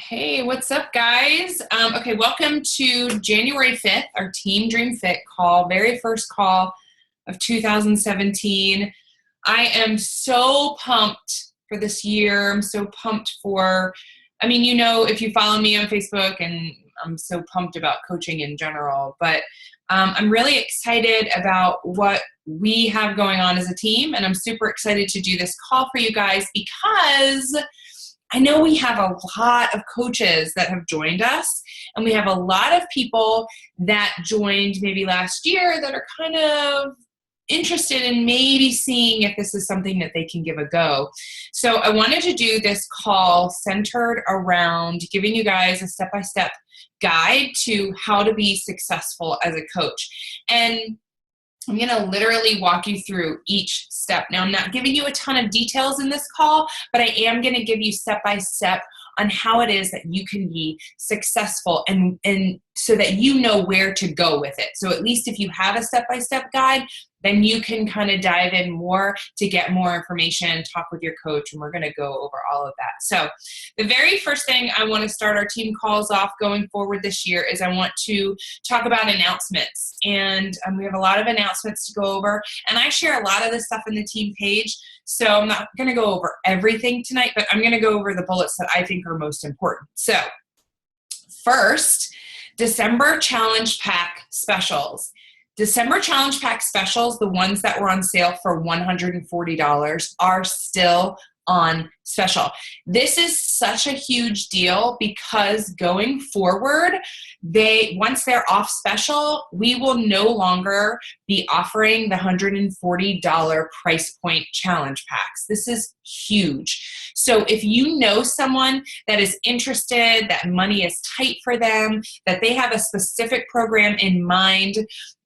Hey, what's up, guys? Okay, welcome to January 5th, our Team Dream Fit call, very first call of 2017. I am so pumped for this year. I'm so pumped if you follow me on Facebook, and I'm so pumped about coaching in general, but I'm really excited about what we have going on as a team, and I'm super excited to do this call for you guys because I know we have a lot of coaches that have joined us, and we have a lot of people that joined maybe last year that are kind of interested in maybe seeing if this is something that they can give a go. So I wanted to do this call centered around giving you guys a step-by-step guide to how to be successful as a coach. And I'm going to literally walk you through each step. Now, I'm not giving you a ton of details in this call, but I am going to give you step-by-step on how it is that you can be successful and so that you know where to go with it. So at least if you have a step-by-step guide, then you can kind of dive in more to get more information, talk with your coach, and we're going to go over all of that. So the very first thing I want to start our team calls off going forward this year is I want to talk about announcements. And we have a lot of announcements to go over, and I share a lot of this stuff in the team page. So I'm not going to go over everything tonight, but I'm going to go over the bullets that I think are most important. So first, December Challenge Pack specials. December Challenge Pack specials, the ones that were on sale for $140, are still on special. This is such a huge deal because going forward, once they're off special, we will no longer be offering the $140 price point challenge packs. This is huge. So if you know someone that is interested, that money is tight for them, that they have a specific program in mind,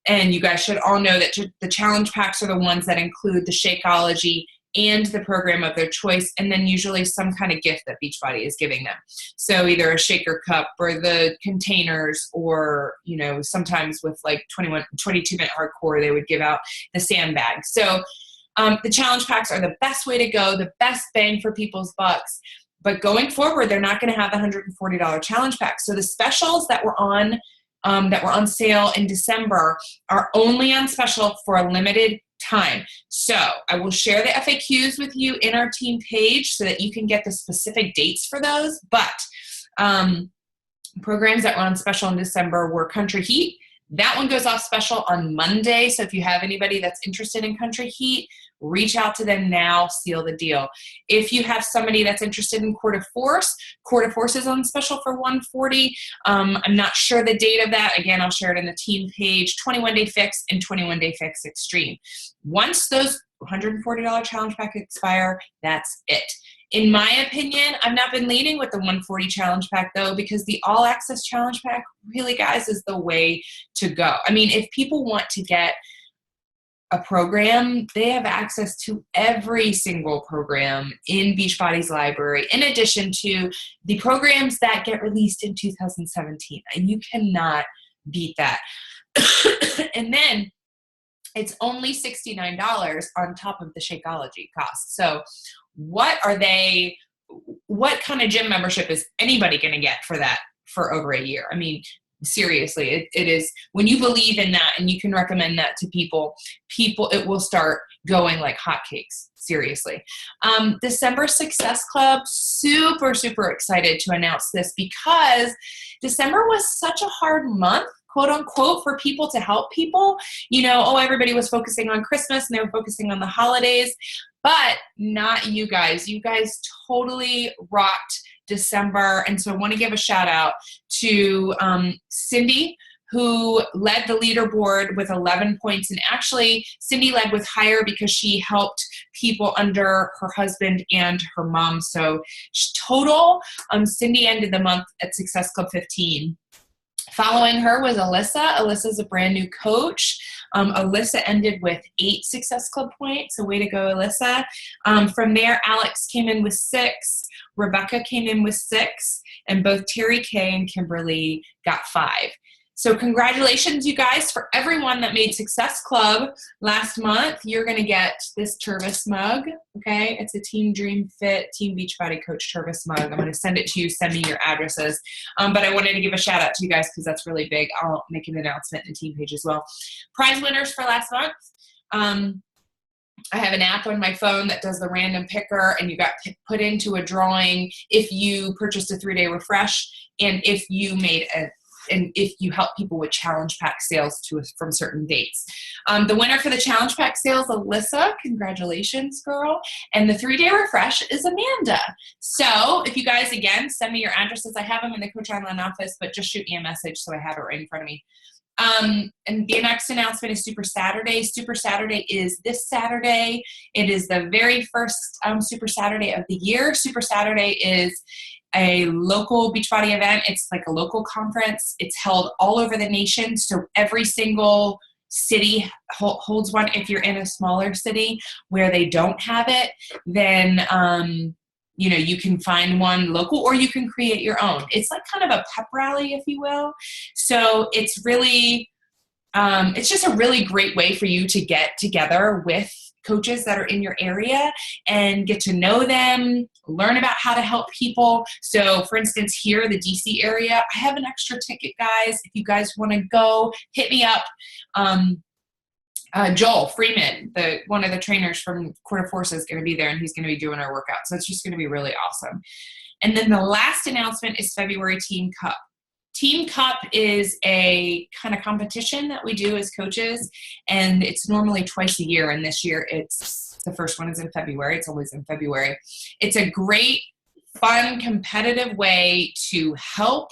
and you guys should all know that the challenge packs are the ones that include the Shakeology and the program of their choice, and then usually some kind of gift that Beachbody is giving them. So either a shaker cup or the containers, or, sometimes with like 22-minute hardcore, they would give out the sandbag. So the challenge packs are the best way to go, the best bang for people's bucks. But going forward, they're not going to have the $140 challenge pack. So the specials that were on sale in December are only on special for a limited time. So I will share the FAQs with you in our team page so that you can get the specific dates for those. But programs that were on special in December were Country Heat. That one goes off special on Monday. So if you have anybody that's interested in Country Heat, reach out to them now, seal the deal. If you have somebody that's interested in Quarter Force is on special for $140. I'm not sure the date of that. Again, I'll share it in the team page. 21-Day Fix and 21-Day Fix Extreme. Once those $140 challenge pack expire, that's it. In my opinion, I've not been leaning with the 140 challenge pack though, because the all access challenge pack really, guys, is the way to go. I mean, if people want to get a program, they have access to every single program in Beachbody's library, in addition to the programs that get released in 2017. And you cannot beat that. And then it's only $69 on top of the Shakeology cost. So what kind of gym membership is anybody going to get for that for over a year? I mean, seriously, it is, when you believe in that and you can recommend that to people, it will start going like hotcakes. Seriously. December Success Club, super, super excited to announce this because December was such a hard month, quote unquote, for people to help people. Everybody was focusing on Christmas and they were focusing on the holidays, but not you guys. You guys totally rocked December. And so I want to give a shout out to Cindy, who led the leaderboard with 11 points. And actually, Cindy led with higher because she helped people under her husband and her mom. So total, Cindy ended the month at Success Club 15. Following her was Alyssa. Alyssa's a brand new coach. Alyssa ended with 8 Success Club points. So way to go, Alyssa. From there, Alex came in with 6. Rebecca came in with 6. And both Terry Kay and Kimberly got 5. So congratulations, you guys, for everyone that made Success Club last month. You're going to get this Tervis mug, okay? It's a Team Dream Fit, Team Beachbody Coach Tervis mug. I'm going to send it to you. Send me your addresses. But I wanted to give a shout out to you guys because that's really big. I'll make an announcement in the team page as well. Prize winners for last month. I have an app on my phone that does the random picker, and you got put into a drawing if you purchased a 3-day refresh and if you help people with challenge pack sales from certain dates. The winner for the challenge pack sales, Alyssa, congratulations, girl. And the 3-day refresh is Amanda. So if you guys, again, send me your addresses. I have them in the Coach Online office, but just shoot me a message so I have it right in front of me. And the next announcement is Super Saturday. Super Saturday is this Saturday. It is the very first Super Saturday of the year. Super Saturday is a local Beachbody event. It's like a local conference. It's held all over the nation. So every single city holds one. If you're in a smaller city where they don't have it, then you can find one local, or you can create your own. It's like kind of a pep rally, if you will. So it's really, it's just a really great way for you to get together with coaches that are in your area and get to know them, learn about how to help people. So for instance, here in the DC area, I have an extra ticket, guys. If you guys want to go, hit me up. Joel Freeman, one of the trainers from Quarter Force, is going to be there, and he's going to be doing our workout. So it's just going to be really awesome. And then the last announcement is February Team Cup. Team Cup is a kind of competition that we do as coaches, and it's normally twice a year. And this year, the first one is in February. It's always in February. It's a great, fun, competitive way to help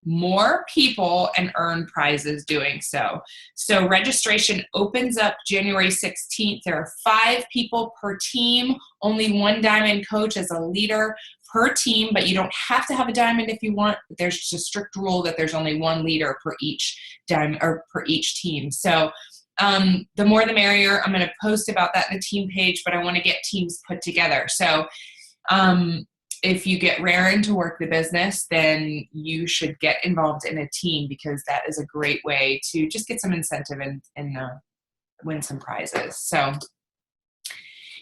more people and earn prizes doing so. So registration opens up January 16th. There are 5 people per team, only 1 diamond coach as a leader per team, but you don't have to have a diamond if you want. There's just a strict rule that there's only 1 leader per each diamond or per each team. So the more the merrier. I'm going to post about that in the team page, but I want to get teams put together. So if you get raring to work the business, then you should get involved in a team, because that is a great way to just get some incentive and win some prizes. So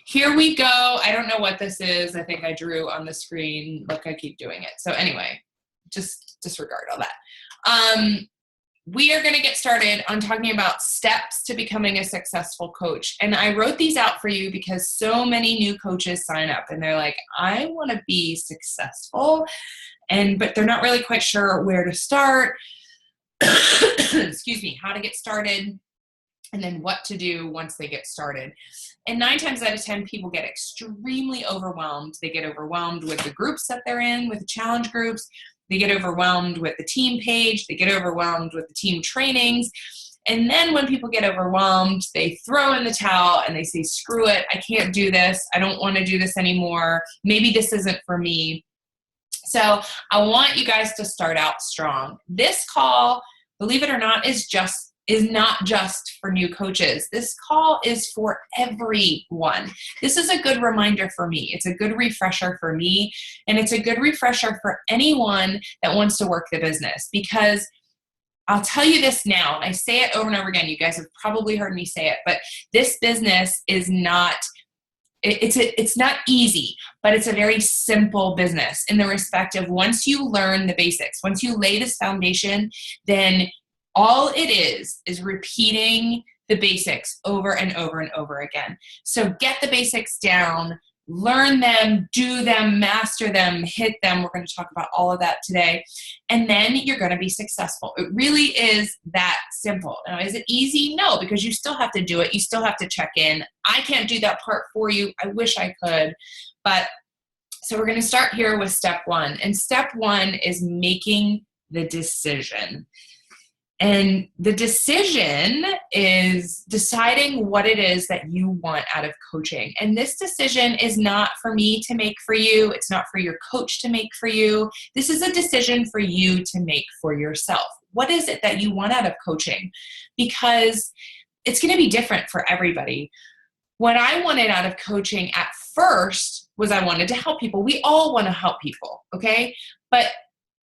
here we go. I don't know what this is. I think I drew on the screen. Look, I keep doing it. So anyway, just disregard all that. We are going to get started on talking about steps to becoming a successful coach. And I wrote these out for you because so many new coaches sign up and they're like, I want to be successful, but they're not really quite sure where to start, excuse me, how to get started, and then what to do once they get started. And 9 times out of 10, people get extremely overwhelmed. They get overwhelmed with the groups that they're in, with the challenge groups. They get overwhelmed with the team page. They get overwhelmed with the team trainings. And then when people get overwhelmed, they throw in the towel and they say, screw it, I can't do this. I don't want to do this anymore. Maybe this isn't for me. So I want you guys to start out strong. This call, believe it or not, is not just for new coaches. This call is for everyone. This is a good reminder for me. It's a good refresher for me, and it's a good refresher for anyone that wants to work the business, because I'll tell you this now, and I say it over and over again. You guys have probably heard me say it, but this business is not, it's not easy, but it's a very simple business in the respect of once you learn the basics, once you lay this foundation, then all it is repeating the basics over and over and over again. So get the basics down, learn them, do them, master them, hit them. We're going to talk about all of that today. And then you're going to be successful. It really is that simple. Now, is it easy? No, because you still have to do it. You still have to check in. I can't do that part for you. I wish I could. But so we're going to start here with step 1. And step 1 is making the decision. And the decision is deciding what it is that you want out of coaching. And this decision is not for me to make for you. It's not for your coach to make for you. This is a decision for you to make for yourself. What is it that you want out of coaching? Because it's going to be different for everybody. What I wanted out of coaching at first was I wanted to help people. We all want to help people, okay? But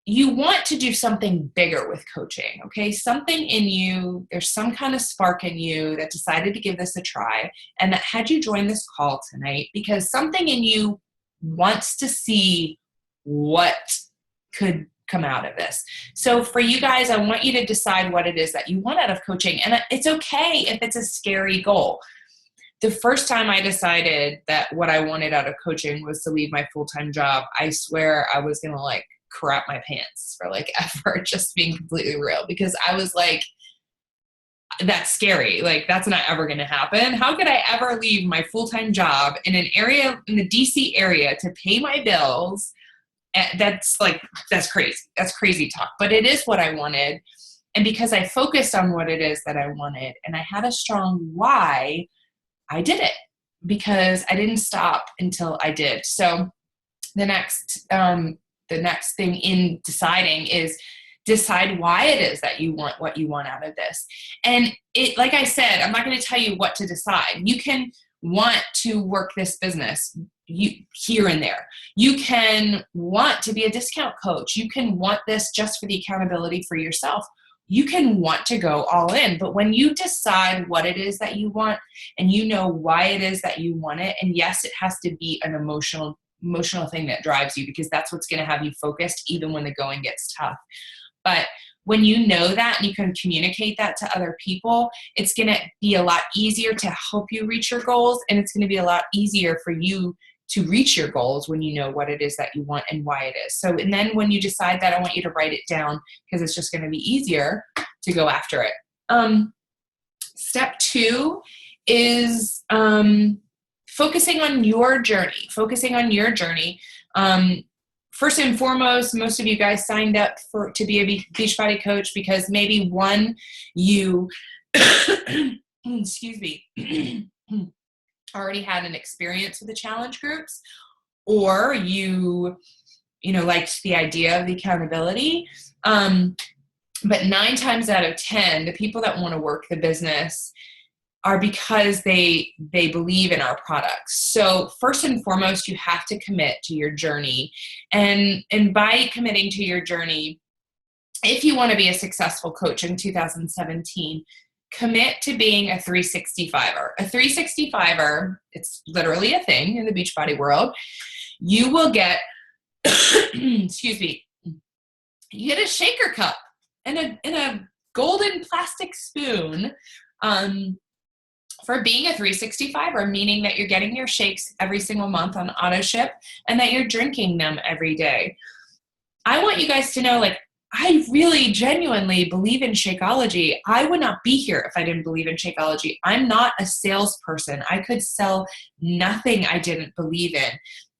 you want to do something bigger with coaching, okay? Something in you, there's some kind of spark in you that decided to give this a try and that had you join this call tonight because something in you wants to see what could come out of this. So for you guys, I want you to decide what it is that you want out of coaching. And it's okay if it's a scary goal. The first time I decided that what I wanted out of coaching was to leave my full-time job, I swear I was going to like crap my pants for like ever, just being completely real, because I was like, that's scary. Like, that's not ever going to happen. How could I ever leave my full-time job in an area in the DC area to pay my bills? That's crazy. That's crazy talk, but it is what I wanted. And because I focused on what it is that I wanted and I had a strong why, I did it because I didn't stop until I did. So the next thing in deciding is decide why it is that you want what you want out of this. And it, like I said, I'm not going to tell you what to decide. You can want to work this business here and there. You can want to be a discount coach. You can want this just for the accountability for yourself. You can want to go all in, but when you decide what it is that you want and you know why it is that you want it, and yes, it has to be an emotional thing that drives you, because that's what's going to have you focused even when the going gets tough. But when you know that and you can communicate that to other people, it's going to be a lot easier to help you reach your goals, and it's going to be a lot easier for you to reach your goals when you know what it is that you want and why it is. So, and then when you decide that, I want you to write it down because it's just going to be easier to go after it. Step 2 is focusing on your journey. First and foremost, most of you guys signed up to be a Beachbody coach because maybe one, you, excuse me, already had an experience with the challenge groups, or you liked the idea of the accountability. But 9 times out of 10, the people that want to work the business are because they believe in our products. So first and foremost, you have to commit to your journey. And by committing to your journey, if you want to be a successful coach in 2017, commit to being a 365er. A 365er, it's literally a thing in the Beachbody world. You will get, excuse me, you get a shaker cup and a golden plastic spoon for being a 365er, meaning that you're getting your shakes every single month on auto ship and that you're drinking them every day. I want you guys to know, like, I really genuinely believe in Shakeology. I would not be here if I didn't believe in Shakeology. I'm not a salesperson. I could sell nothing I didn't believe in.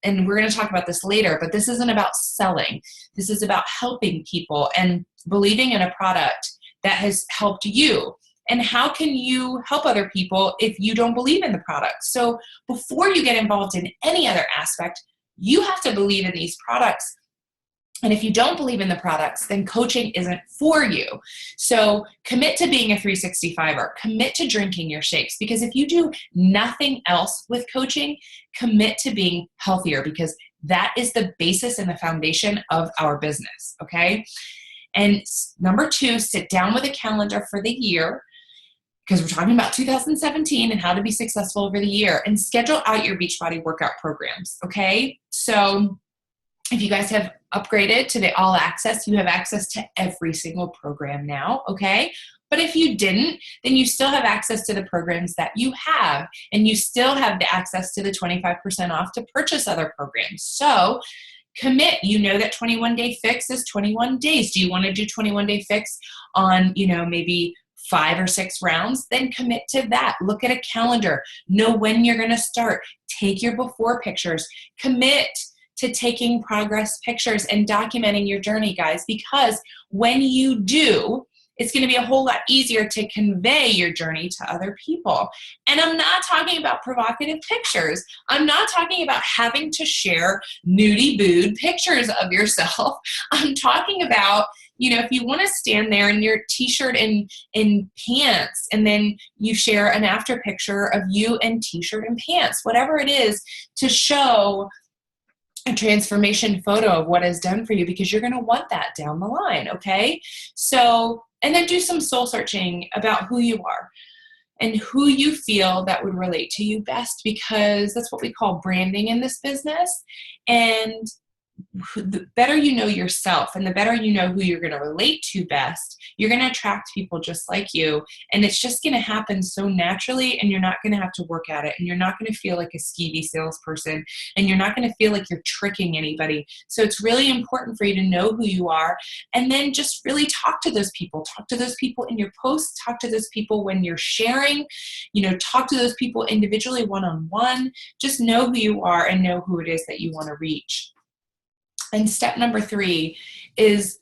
And we're going to talk about this later, but this isn't about selling. This is about helping people and believing in a product that has helped you. And how can you help other people if you don't believe in the product? So before you get involved in any other aspect, you have to believe in these products. And if you don't believe in the products, then coaching isn't for you. So commit to being a 365er. Commit to drinking your shakes, because if you do nothing else with coaching, commit to being healthier, because that is the basis and the foundation of our business, okay? And number 2, sit down with a calendar for the year, because we're talking about 2017 and how to be successful over the year, and schedule out your Beachbody workout programs, okay? So if you guys have upgraded to the all access, you have access to every single program now, okay? But if you didn't, then you still have access to the programs that you have, and you still have the access to the 25% off to purchase other programs. So commit. You know that 21-day fix is 21 days. Do you want to do 21-day fix on, maybe 5 or 6 rounds? Then commit to that. Look at a calendar. Know when you're going to start. Take your before pictures. Commit to taking progress pictures and documenting your journey, guys, because when you do, it's going to be a whole lot easier to convey your journey to other people. And I'm not talking about provocative pictures. I'm not talking about having to share nudie booed pictures of yourself. I'm talking about, if you want to stand there in your t-shirt and pants, and then you share an after picture of you in t-shirt and pants, whatever it is, to show a transformation photo of what is done for you, because you're going to want that down the line. Okay. So, and then do some soul searching about who you are and who you feel that would relate to you best, because that's what we call branding in this business. And the better you know yourself and the better you know who you're going to relate to best, you're going to attract people just like you. And it's just going to happen so naturally, and you're not going to have to work at it, and you're not going to feel like a skeevy salesperson, and you're not going to feel like you're tricking anybody. So it's really important for you to know who you are, and then just really talk to those people. Talk to those people in your posts, talk to those people when you're sharing, talk to those people individually, one-on-one. Just know who you are and know who it is that you want to reach. And step number 3 is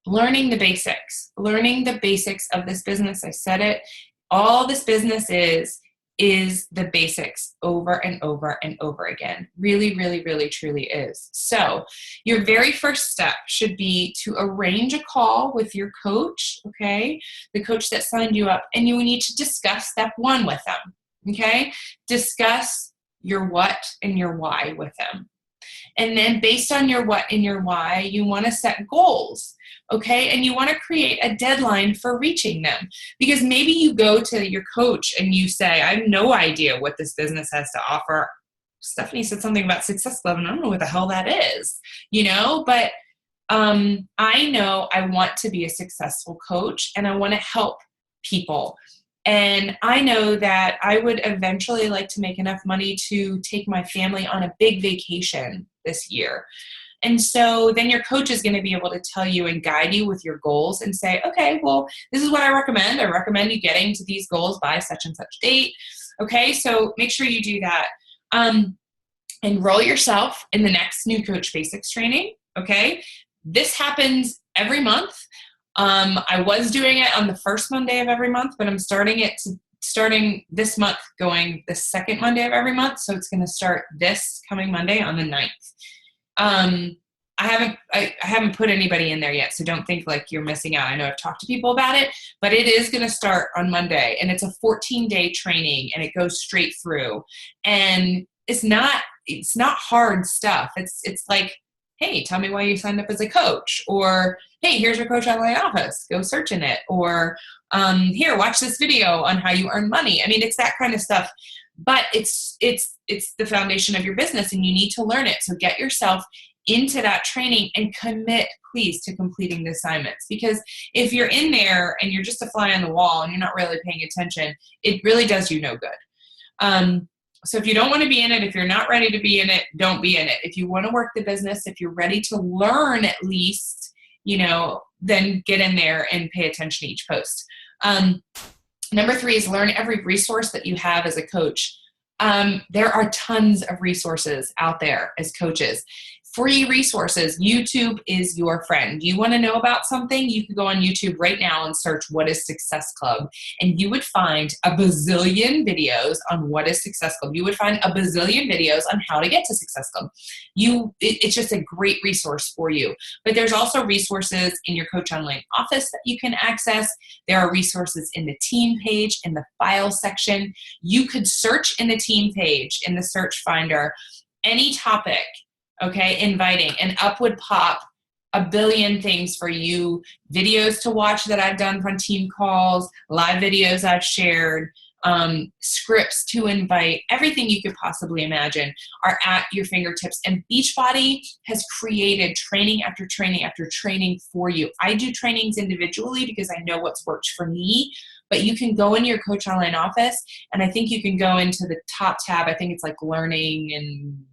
learning the basics. Learning the basics of this business. I said it. All this business is the basics over and over and over again. Really, really, really, truly is. So your very first step should be to arrange a call with your coach, okay? The coach that signed you up, and you need to discuss step 1 with them, okay? Discuss your what and your why with them. And then based on your what and your why, you want to set goals, okay? And you want to create a deadline for reaching them. Because maybe you go to your coach and you say, I have no idea what this business has to offer. Stephanie said something about Success Club, and I don't know what the hell that is, but I know I want to be a successful coach, and I want to help people. And I know that I would eventually like to make enough money to take my family on a big vacation this year. And so then your coach is going to be able to tell you and guide you with your goals and say, okay, well, this is what I recommend. I recommend you getting to these goals by such and such date. Okay, so make sure you do that. Enroll yourself in the next New Coach Basics training. Okay, this happens every month. I was doing it on the first Monday of every month, but I'm starting this month, going the second Monday of every month. So it's going to start this coming Monday on the 9th. I haven't put anybody in there yet, so don't think like you're missing out. I know I've talked to people about it, but it is going to start on Monday, and it's a 14-day training, and it goes straight through. And it's not hard stuff. It's like, hey, tell me why you signed up as a coach, or hey, here's your coach online office, go search in it, or here, watch this video on how you earn money. I mean, it's that kind of stuff, but it's the foundation of your business, and you need to learn it. So get yourself into that training and commit, please, to completing the assignments. Because if you're in there and you're just a fly on the wall and you're not really paying attention, it really does you no good. So if you don't want to be in it, if you're not ready to be in it, don't be in it. If you want to work the business, if you're ready to learn at least, then get in there and pay attention to each post. Number 3 is learn every resource that you have as a coach. There are tons of resources out there as coaches. Free resources. YouTube is your friend. You want to know about something? You could go on YouTube right now and search what is Success Club, and you would find a bazillion videos on what is Success Club. You would find a bazillion videos on how to get to Success Club. It's just a great resource for you. But there's also resources in your Coach Online office that you can access. There are resources in the team page, in the file section. You could search in the team page, in the search finder, any topic, okay, inviting, and up would pop a billion things for you, videos to watch that I've done from team calls, live videos I've shared, scripts to invite. Everything you could possibly imagine are at your fingertips. And Beachbody has created training after training after training for you. I do trainings individually because I know what's worked for me, but you can go in your Coach Online office, and I think you can go into the top tab. I think it's like learning, and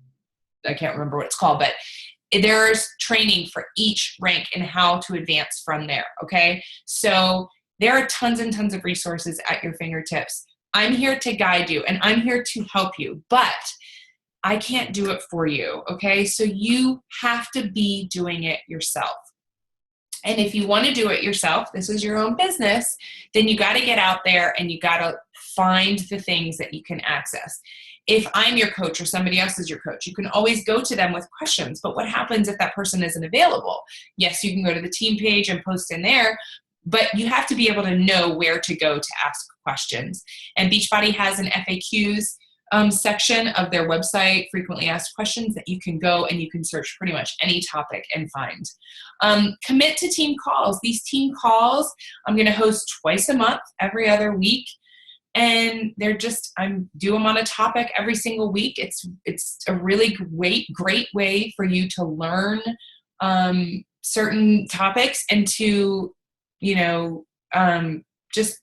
I can't remember what it's called, but there's training for each rank and how to advance from there, okay? So there are tons and tons of resources at your fingertips. I'm here to guide you, and I'm here to help you, but I can't do it for you, okay? So you have to be doing it yourself. And if you want to do it yourself, this is your own business, then you got to get out there and you got to find the things that you can access. If I'm your coach or somebody else is your coach, you can always go to them with questions. But what happens if that person isn't available? Yes, you can go to the team page and post in there, but you have to be able to know where to go to ask questions. And Beachbody has an FAQs section of their website, frequently asked questions, that you can go and you can search pretty much any topic and find. Commit to team calls. These team calls I'm going to host twice a month, every other week. And I do them on a topic every single week. It's a really great way for you to learn certain topics and to, just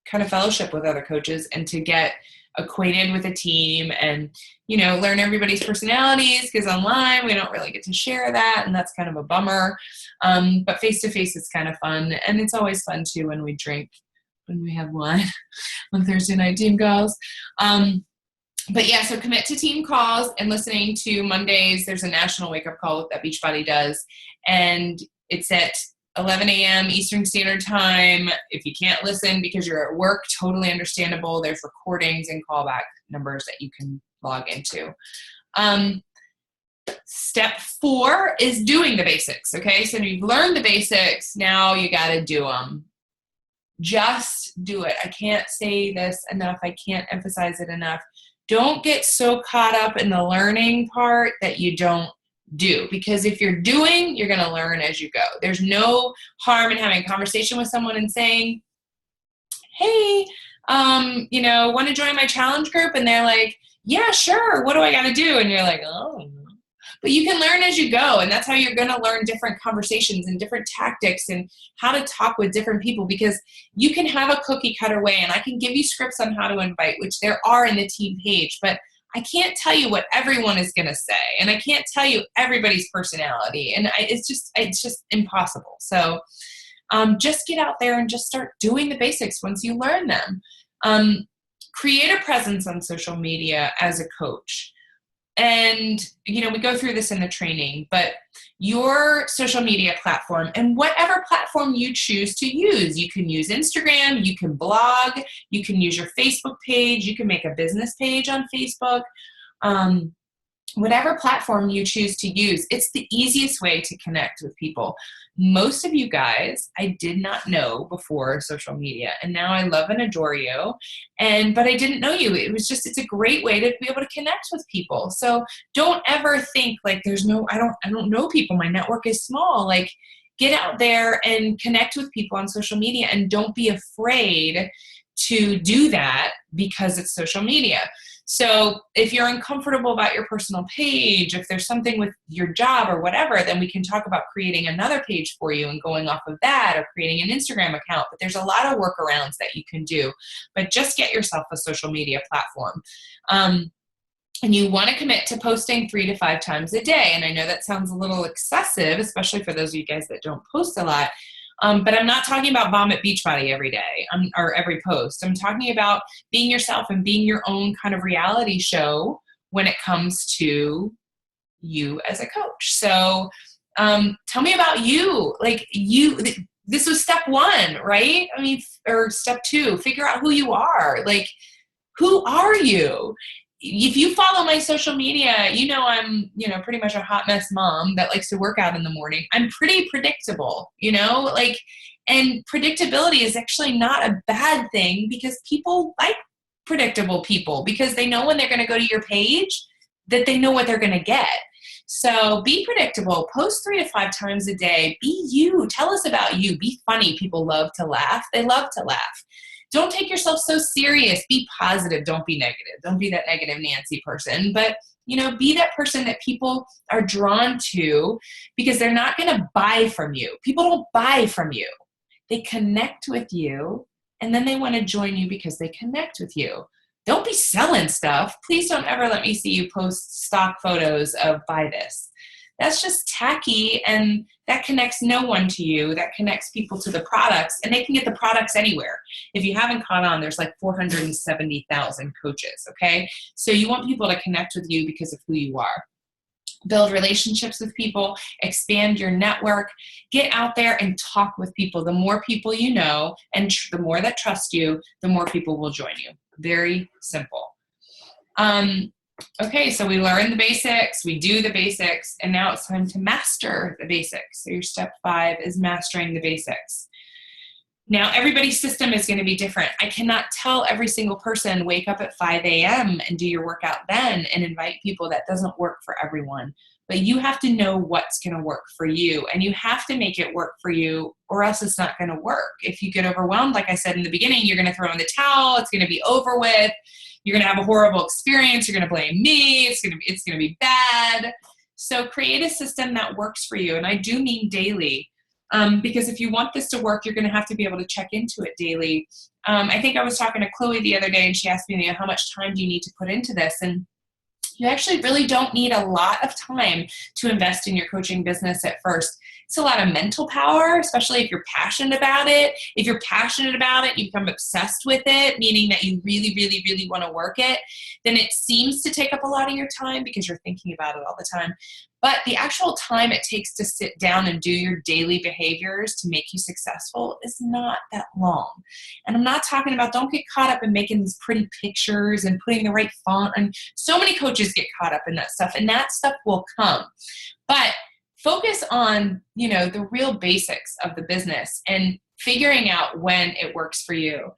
kind of fellowship with other coaches and to get acquainted with a team and, learn everybody's personalities, because online we don't really get to share that, and that's kind of a bummer. But face-to-face is kind of fun, and it's always fun too when we have wine on Thursday night team calls. But yeah, so commit to team calls and listening to Mondays. There's a national wake-up call that Beachbody does, and it's at 11 a.m. Eastern Standard Time. If you can't listen because you're at work, totally understandable. There's recordings and callback numbers that you can log into. Step 4 is doing the basics, okay? So you've learned the basics, now you got to do them. Just do it. I can't say this enough. I can't emphasize it enough. Don't get so caught up in the learning part that you don't do, because if you're doing, you're going to learn as you go. There's no harm in having a conversation with someone and saying, hey, want to join my challenge group? And they're like, yeah, sure. What do I got to do? And you're like, oh, but you can learn as you go. And that's how you're going to learn different conversations and different tactics and how to talk with different people, because you can have a cookie cutter way, and I can give you scripts on how to invite, which there are in the team page, but I can't tell you what everyone is going to say, and I can't tell you everybody's personality, and it's just impossible. So just get out there and just start doing the basics once you learn them. Create a presence on social media as a coach. And, we go through this in the training, but your social media platform, and whatever platform you choose to use, you can use Instagram, you can blog, you can use your Facebook page, you can make a business page on Facebook. Whatever platform you choose to use, it's the easiest way to connect with people. Most of you guys, I did not know before social media, and now I love and adore you. But I didn't know you. It's a great way to be able to connect with people. So don't ever think like I don't know people. My network is small. Like, get out there and connect with people on social media, and don't be afraid to do that because it's social media. So if you're uncomfortable about your personal page, if there's something with your job or whatever, then we can talk about creating another page for you and going off of that, or creating an Instagram account. But there's a lot of workarounds that you can do. But just get yourself a social media platform. And you want to commit to posting 3 to 5 times a day. And I know that sounds a little excessive, especially for those of you guys that don't post a lot. But I'm not talking about vomit Beachbody every day or every post. I'm talking about being yourself and being your own kind of reality show when it comes to you as a coach. So tell me about you. This was step 1, right? Or step 2, figure out who you are. Like, who are you? If you follow my social media, I'm, pretty much a hot mess mom that likes to work out in the morning. I'm pretty predictable, and predictability is actually not a bad thing, because people like predictable people, because they know when they're going to go to your page that they know what they're going to get. So be predictable, post 3 to 5 times a day, be you, tell us about you, be funny. People love to laugh. They love to laugh. Don't take yourself so serious. Be positive. Don't be negative. Don't be that negative Nancy person. But, be that person that people are drawn to, because they're not going to buy from you. People don't buy from you. They connect with you, and then they want to join you because they connect with you. Don't be selling stuff. Please don't ever let me see you post stock photos of buy this. That's just tacky, and that connects no one to you. That connects people to the products, and they can get the products anywhere. If you haven't caught on, there's like 470,000 coaches, okay? So you want people to connect with you because of who you are. Build relationships with people, expand your network, get out there and talk with people. The more people you know, and the more that trust you, the more people will join you. Very simple. Okay, so we learn the basics, we do the basics, and now it's time to master the basics. So your step 5 is mastering the basics. Now, everybody's system is going to be different. I cannot tell every single person, wake up at 5 a.m. and do your workout then and invite people. That doesn't work for everyone. But you have to know what's going to work for you, and you have to make it work for you, or else it's not going to work. If you get overwhelmed, like I said in the beginning, you're going to throw in the towel. It's going to be over with. You're going to have a horrible experience. You're going to blame me. It's going to be bad. So create a system that works for you. And I do mean daily, because if you want this to work, you're going to have to be able to check into it daily. I think I was talking to Chloe the other day, and she asked me, how much time do you need to put into this? And you actually really don't need a lot of time to invest in your coaching business at first. It's a lot of mental power, especially if you're passionate about it. If you're passionate about it, you become obsessed with it, meaning that you really, really, really want to work it, then it seems to take up a lot of your time because you're thinking about it all the time. But the actual time it takes to sit down and do your daily behaviors to make you successful is not that long. And I'm not talking about, don't get caught up in making these pretty pictures and putting the right font. And so many coaches get caught up in that stuff, and that stuff will come. But focus on, the real basics of the business and figuring out when it works for you.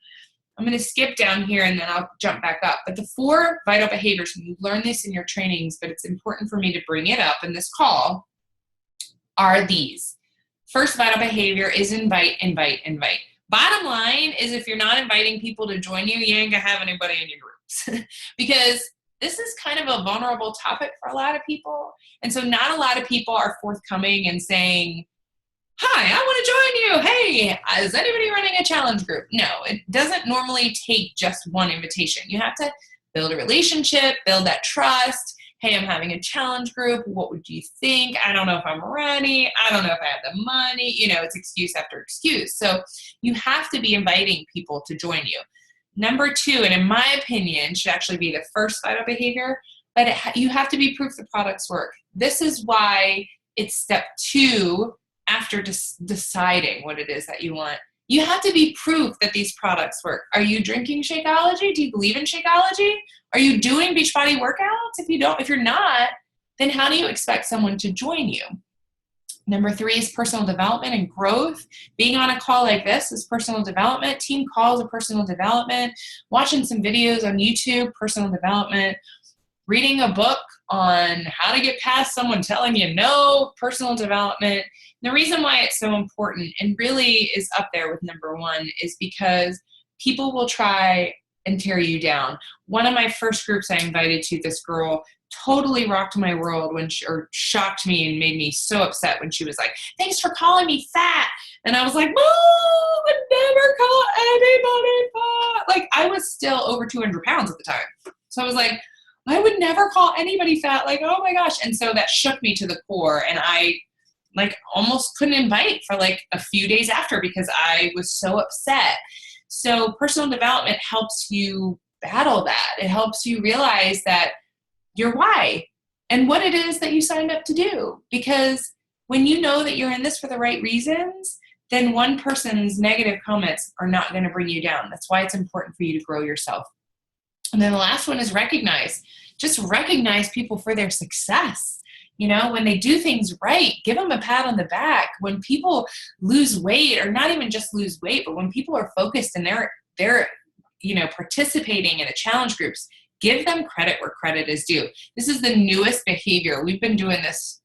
I'm going to skip down here and then I'll jump back up. But the 4 vital behaviors, and you learn this in your trainings, but it's important for me to bring it up in this call, are these. First vital behavior is invite, invite, invite. Bottom line is, if you're not inviting people to join you, you ain't going to have anybody in your groups. Because this is kind of a vulnerable topic for a lot of people. And so not a lot of people are forthcoming and saying, hi, I want to join you. Hey, is anybody running a challenge group? No, it doesn't normally take just one invitation. You have to build a relationship, build that trust. Hey, I'm having a challenge group. What would you think? I don't know if I'm ready. I don't know if I have the money. It's excuse after excuse. So you have to be inviting people to join you. Number 2, and in my opinion, should actually be the first vital behavior, but you have to be proof the products work. This is why it's step 2 after deciding what it is that you want. You have to be proof that these products work. Are you drinking Shakeology? Do you believe in Shakeology? Are you doing Beachbody workouts? If you're not, then how do you expect someone to join you? Number 3 is personal development and growth. Being on a call like this is personal development. Team calls are personal development. Watching some videos on YouTube, personal development. Reading a book on how to get past someone telling you no, personal development. The reason why it's so important and really is up there with number 1 is because people will try and tear you down. One of my first groups I invited to, this girl totally rocked my world or shocked me and made me so upset when she was like, thanks for calling me fat. And I was like, I would never call anybody fat. Like, I was still over 200 pounds at the time. So I was like, I would never call anybody fat. Like, oh my gosh. And so that shook me to the core. And I almost couldn't invite for a few days after because I was so upset. So personal development helps you battle that. It helps you realize that your why and what it is that you signed up to do. Because when you know that you're in this for the right reasons, then one person's negative comments are not going to bring you down. That's why it's important for you to grow yourself. And then the last one is recognize. Just recognize people for their success. When they do things right, give them a pat on the back. When people lose weight, or not even just lose weight, but when people are focused and they're participating in the challenge groups, give them credit where credit is due. This is the newest behavior. We've been doing this,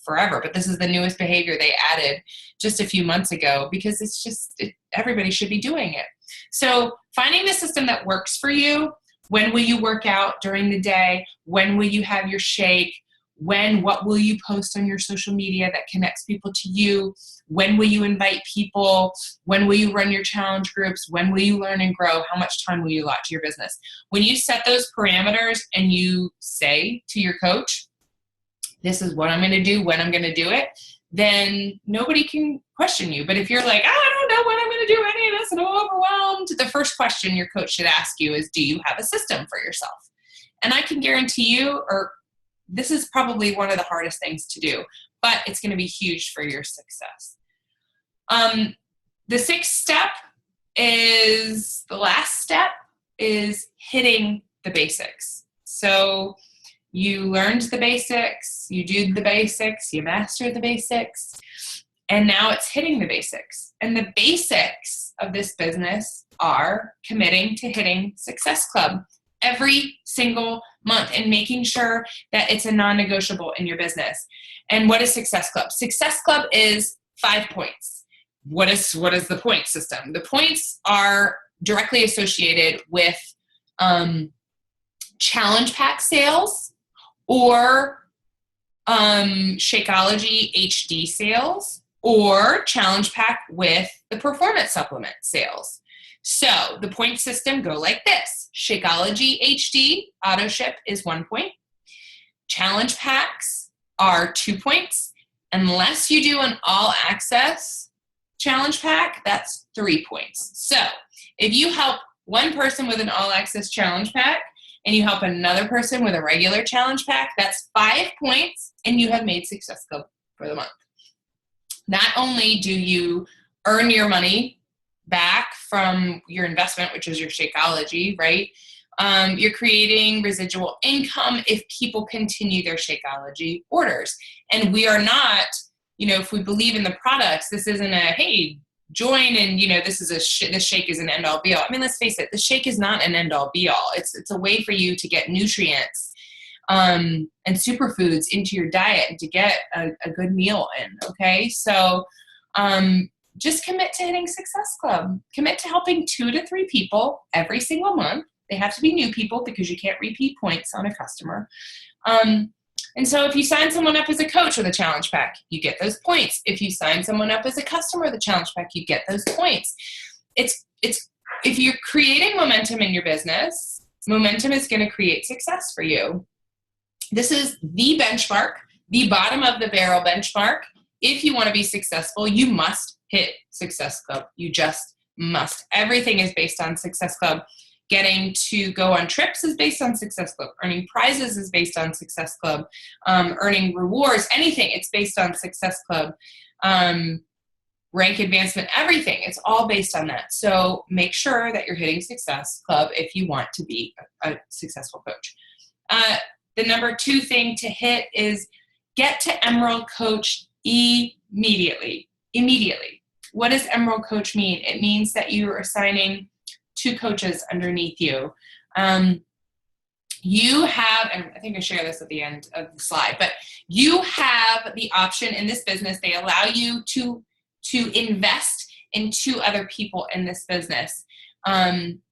forever, but this is the newest behavior they added just a few months ago because everybody should be doing it. So finding the system that works for you. When will you work out during the day? When will you have your shake? What will you post on your social media that connects people to you? When will you invite people? When will you run your challenge groups? When will you learn and grow? How much time will you allot to your business? When you set those parameters and you say to your coach, this is what I'm going to do, when I'm going to do it, then nobody can question you. But if you're like, I don't know when I'm going to do any of this and I'm overwhelmed, the first question your coach should ask you is, do you have a system for yourself? And I can guarantee you, this is probably one of the hardest things to do, but it's going to be huge for your success. The 6th step is, the last step is hitting the basics. So you learned the basics, you do the basics, you master the basics, And now it's hitting the basics. And the basics of this business are committing to hitting Success Club every single month and making sure that it's a non-negotiable in your business. And what is Success Club? Success Club is 5 points. What is the point system? The points are directly associated with challenge pack sales or Shakeology HD sales or challenge pack with the performance supplement sales. So the point system go like this. Shakeology HD auto ship is 1 point. Challenge packs are 2 points. Unless you do an all access challenge pack, that's 3 points. So if you help one person with an all access challenge pack and you help another person with a regular challenge pack, that's 5 points and you have made Success Club for the month. Not only do you earn your money back from your investment, which is your Shakeology, right? You're creating residual income if people continue their Shakeology orders. And we are not, if we believe in the products, this isn't a, hey, join and, this is this shake is an end all be all. I mean, let's face it, the shake is not an end all be all. It's a way for you to get nutrients and superfoods into your diet and to get a good meal in, okay? So just commit to hitting Success Club. Commit to helping 2 to 3 people every single month. They have to be new people because you can't repeat points on a customer. And so if you sign someone up as a coach with a challenge pack, you get those points. If you sign someone up as a customer with a challenge pack, you get those points. It's if you're creating momentum in your business, momentum is going to create success for you. This is the benchmark, the bottom of the barrel benchmark. If you want to be successful, you must hit Success Club. You just must. Everything is based on Success Club. Getting to go on trips is based on Success Club. Earning prizes is based on Success Club. Earning rewards, anything, it's based on Success Club. Rank advancement, everything. It's all based on that. So make sure that you're hitting Success Club if you want to be a successful coach. The number 2 thing to hit is get to Emerald Coach immediately. Immediately. What does Emerald Coach mean? It means that you are assigning 2 coaches underneath you. You have, and I think I share this at the end of the slide, but you have the option in this business. They allow you to invest in 2 other people in this business.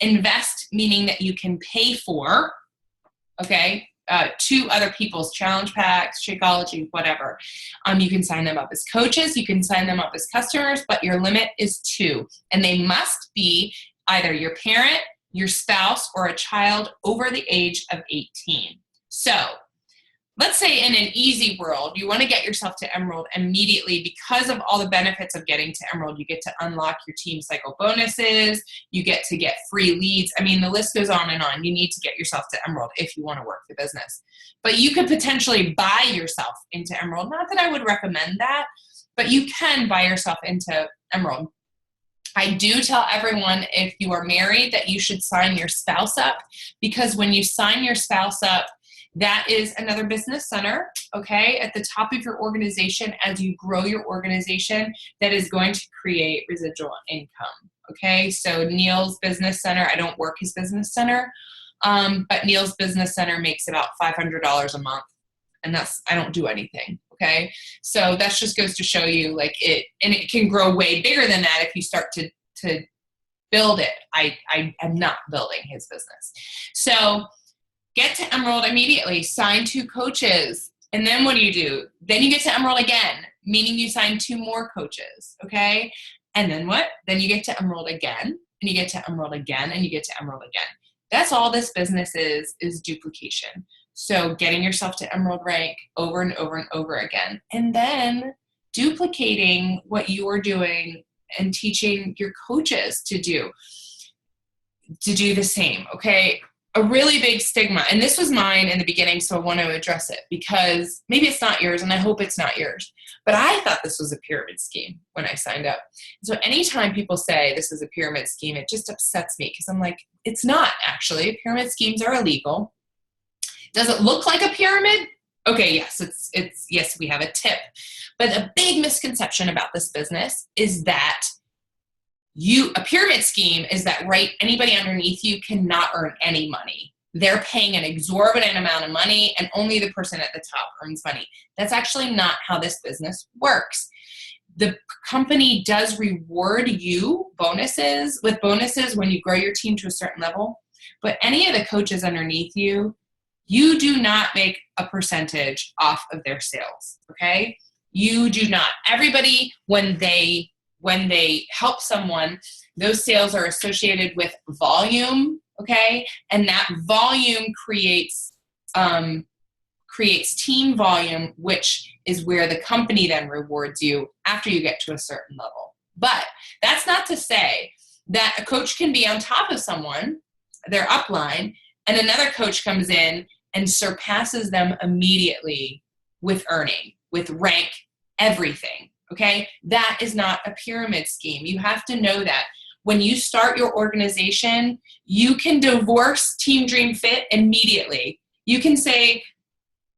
Invest meaning that you can pay for, okay, 2 other people's challenge packs, Shakeology, whatever. You can sign them up as coaches. You can sign them up as customers, but your limit is 2. And they must be either your parent, your spouse, or a child over the age of 18. So let's say in an easy world, you want to get yourself to Emerald immediately because of all the benefits of getting to Emerald. You get to unlock your team cycle bonuses. You get to get free leads. I mean, the list goes on and on. You need to get yourself to Emerald if you want to work the business. But you could potentially buy yourself into Emerald. Not that I would recommend that, but you can buy yourself into Emerald. I do tell everyone if you are married that you should sign your spouse up, because when you sign your spouse up, that is another business center, okay, at the top of your organization as you grow your organization that is going to create residual income, okay? So Neil's Business Center, I don't work his business center, but Neil's Business Center makes about $500 a month, and I don't do anything, okay? So that just goes to show you, like, and it can grow way bigger than that if you start to build it. I am not building his business. So get to Emerald immediately, sign 2 coaches, and then what do? Then you get to Emerald again, meaning you sign 2 more coaches, okay? And then what? Then you get to Emerald again, and you get to Emerald again, and you get to Emerald again. That's all this business is duplication. So getting yourself to Emerald rank over and over and over again, and then duplicating what you're doing and teaching your coaches to do the same, okay? A really big stigma, and this was mine in the beginning, so I want to address it because maybe it's not yours, and I hope it's not yours, but I thought this was a pyramid scheme when I signed up. So anytime people say this is a pyramid scheme, it just upsets me because I'm like, it's not actually. Pyramid schemes are illegal. Does it look like a pyramid? Okay, yes, yes, we have a tip. But a big misconception about this business is that a pyramid scheme is that, right, anybody underneath you cannot earn any money. They're paying an exorbitant amount of money and only the person at the top earns money. That's actually not how this business works. The company does reward you with bonuses when you grow your team to a certain level, but any of the coaches underneath you, you do not make a percentage off of their sales, okay? You do not. Everybody, when they help someone, those sales are associated with volume, okay? And that volume creates team volume, which is where the company then rewards you after you get to a certain level. But that's not to say that a coach can be on top of someone, their upline, and another coach comes in and surpasses them immediately with earning, with rank, everything, okay? That is not a pyramid scheme. You have to know that. When you start your organization, you can divorce Team Dream Fit immediately. You can say,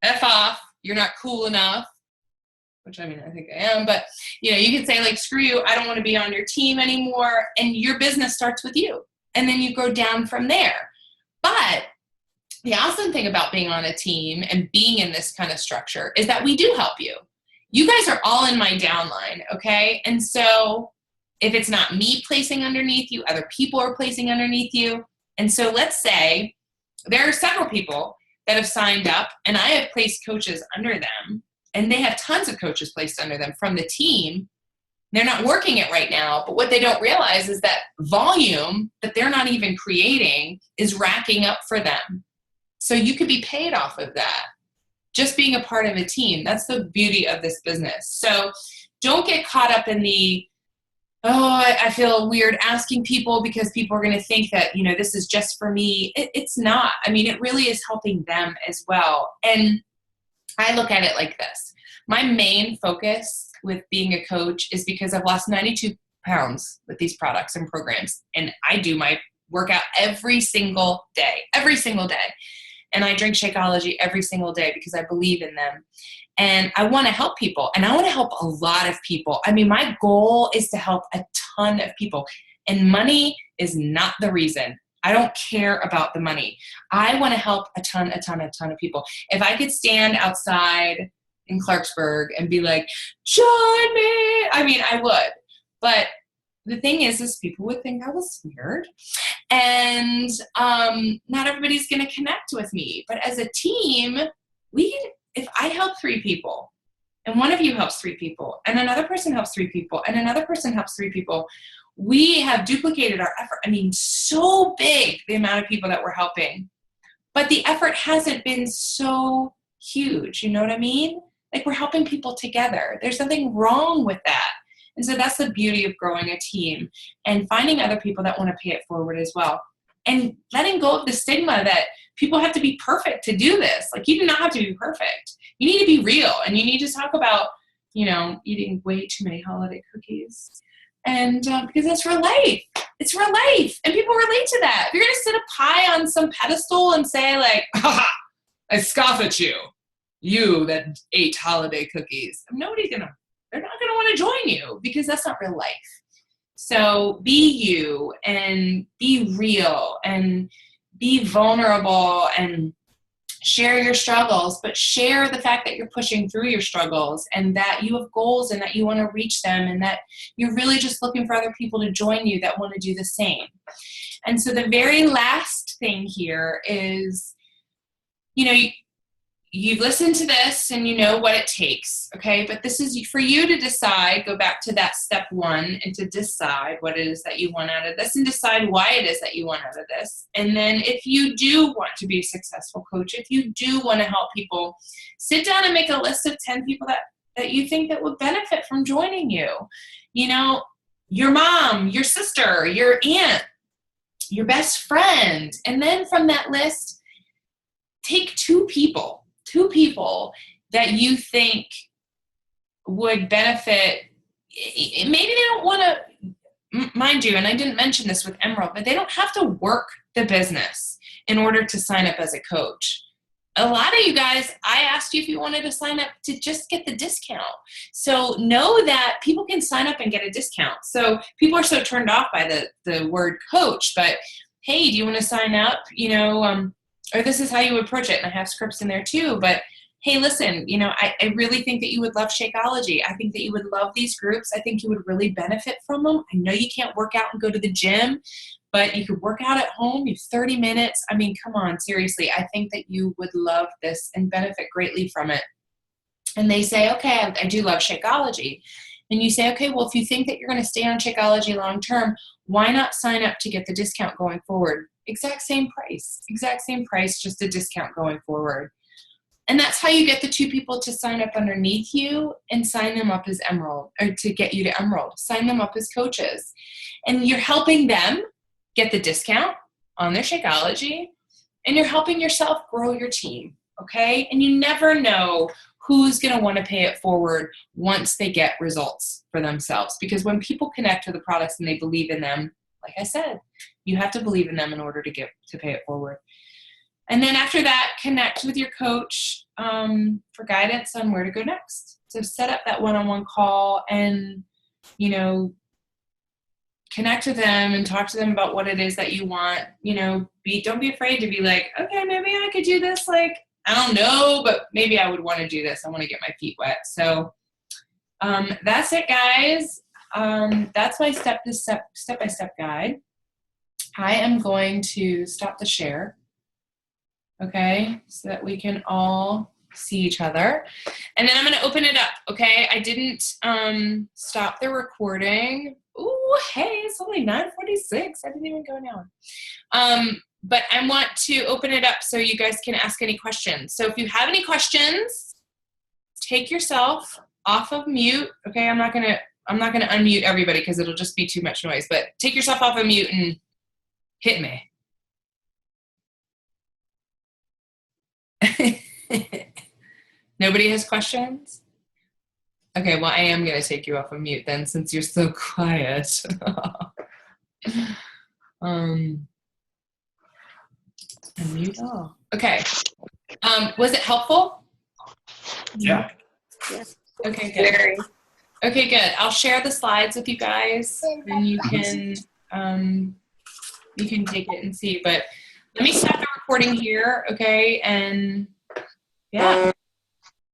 F off, you're not cool enough, which I mean, I think I am, but you can say like, screw you, I don't want to be on your team anymore, and your business starts with you. And then you go down from there. But the awesome thing about being on a team and being in this kind of structure is that we do help you. You guys are all in my downline, okay? And so if it's not me placing underneath you, other people are placing underneath you. And so let's say there are several people that have signed up and I have placed coaches under them, and they have tons of coaches placed under them from the team. They're not working it right now, but what they don't realize is that volume that they're not even creating is racking up for them. So you could be paid off of that, just being a part of a team. That's the beauty of this business. So don't get caught up in the, I feel weird asking people because people are going to think that, this is just for me. It's not. I mean, it really is helping them as well. And I look at it like this. My main focus with being a coach is because I've lost 92 pounds with these products and programs. And I do my workout every single day. And I drink Shakeology every single day because I believe in them. And I want to help people. And I want to help a lot of people. I mean, my goal is to help a ton of people. And money is not the reason. I don't care about the money. I want to help a ton of people. If I could stand outside in Clarksburg and be like, join me, I mean, I would. But the thing is people would think I was weird. And not everybody's going to connect with me. But as a team, if I help 3 people, and one of you helps 3 people, and another person helps 3 people, and another person helps 3 people, we have duplicated our effort. I mean, so big, the amount of people that we're helping. But the effort hasn't been so huge. You know what I mean? Like, we're helping people together. There's nothing wrong with that. And so that's the beauty of growing a team and finding other people that want to pay it forward as well. And letting go of the stigma that people have to be perfect to do this. Like, you do not have to be perfect. You need to be real, and you need to talk about, eating way too many holiday cookies. And because that's real life. It's real life. And people relate to that. If you're going to sit a pie on some pedestal and say like, ha, I scoff at you, you that ate holiday cookies, they're not going to want to join you because that's not real life. So be you and be real and be vulnerable and share your struggles, but share the fact that you're pushing through your struggles and that you have goals and that you want to reach them and that you're really just looking for other people to join you that want to do the same. And so the very last thing here is, you've listened to this and you know what it takes, okay? But this is for you to decide, go back to that step 1 and to decide what it is that you want out of this and decide why it is that you want out of this. And then if you do want to be a successful coach, if you do want to help people, sit down and make a list of 10 people that you think that would benefit from joining you. Your mom, your sister, your aunt, your best friend. And then from that list, take 2 people that you think would benefit. Maybe they don't want to, mind you, and I didn't mention this with Emerald, but they don't have to work the business in order to sign up as a coach. a lot of you guys, I asked you if you wanted to sign up to just get the discount. So know that people can sign up and get a discount. So people are so turned off by the word coach, but hey, do you want to sign up? Or this is how you approach it. And I have scripts in there too, but hey, listen, I really think that you would love Shakeology. I think that you would love these groups. I think you would really benefit from them. I know you can't work out and go to the gym, but you could work out at home. You have 30 minutes. I mean, come on, seriously. I think that you would love this and benefit greatly from it. And they say, okay, I do love Shakeology. And you say, okay, well, if you think that you're going to stay on Shakeology long term, why not sign up to get the discount going forward? Exact same price, just a discount going forward. And that's how you get the 2 people to sign up underneath you and sign them up as Emerald, or to get you to Emerald. Sign them up as coaches. And you're helping them get the discount on their Shakeology, and you're helping yourself grow your team, okay? And you never know who's going to want to pay it forward once they get results for themselves. Because when people connect to the products and they believe in them, like I said, you have to believe in them in order to pay it forward. And then after that, connect with your coach for guidance on where to go next. So set up that one-on-one call and, connect with them and talk to them about what it is that you want. Don't be afraid to be like, okay, maybe I could do this. Like, I don't know, but maybe I would want to do this. I want to get my feet wet. So that's it, guys. That's my step-by-step guide. I am going to stop the share. Okay, so that we can all see each other. And then I'm going to open it up, okay? I didn't stop the recording. Ooh, hey, it's only 9:46. I didn't even go now. But I want to open it up so you guys can ask any questions. So if you have any questions, take yourself off of mute, okay? I'm not gonna unmute everybody because it'll just be too much noise, but take yourself off of mute and hit me. Nobody has questions? Okay, well, I am going to take you off of mute then since you're so quiet. Unmute all. Okay. Was it helpful? Yeah. Yes. Okay, good. Okay, good. I'll share the slides with you guys and you can take it and see. But let me stop the recording here, okay? And yeah.